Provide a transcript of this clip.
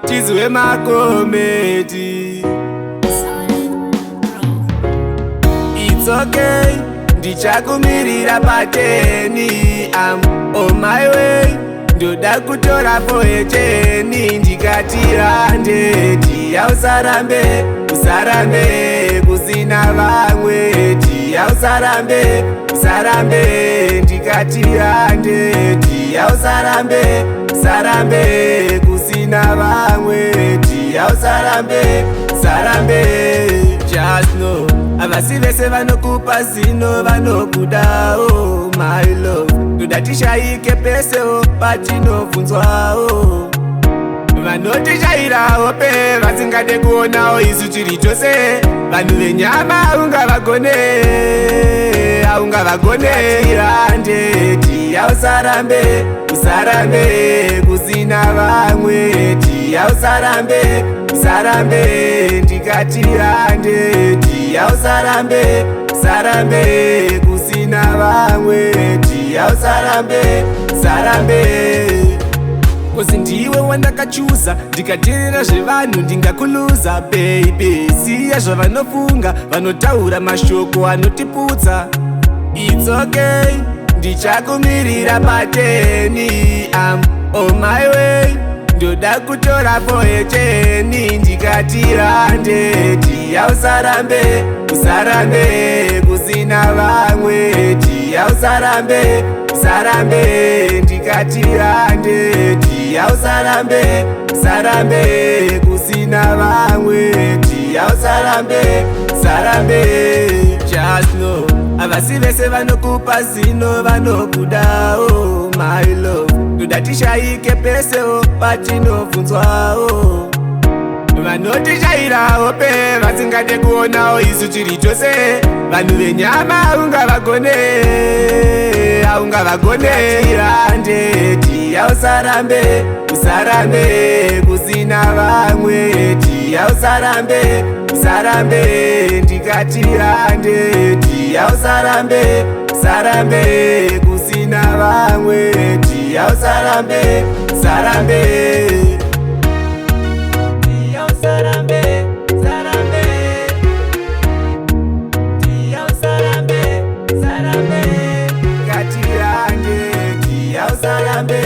tizwe makometi. It's okay, ndichakumirira pateni. I'm on my way, ndoda kutora poeteni. Ndikatira ndeti usarambe kusina vamwe. Usarambe ndikatira ndeti usarambe kusina vamwe. Usarambe just know avasi vese vanokupa zino vanokudawo. My love ndoda tishaike pesewo patinovhunzwawo. Vanotishayirawo pe vasingade kuonawo isu tiri tose. Vanhu venyama aungavagone. Ndeti usarambe kusina vamwe. Usarambe ndikatira ndeti usarambe kusina vamwe. Usarambe kozi ndiwe wandakachuza. Ndikateerera zvevanhu ndingakuluza baby. Siya zvavanofunga vanotaura mashoko anotiputsa. It's okay, ndichakumirira pateni. I'm on my way, ndoda kutora poeteni. Ndikatira ndeti usarambe kusina vamwe. Usarambe ndikatira ndeti usarambe kusina vamwe. Usarambe just know avasi vese vanokupa zino vanokudawo. My love ndoda tishaike pesewo patinovhunzwawo. Vanotishayirawo pe vasingade kuonawo isu tiri tose. Vanhu venyama aungavagone. Ndeti usarambe kusina vamwe. Usarambe ndikatira ndeti usarambe kusina vamwe. Usarambe katira ndeti usarambe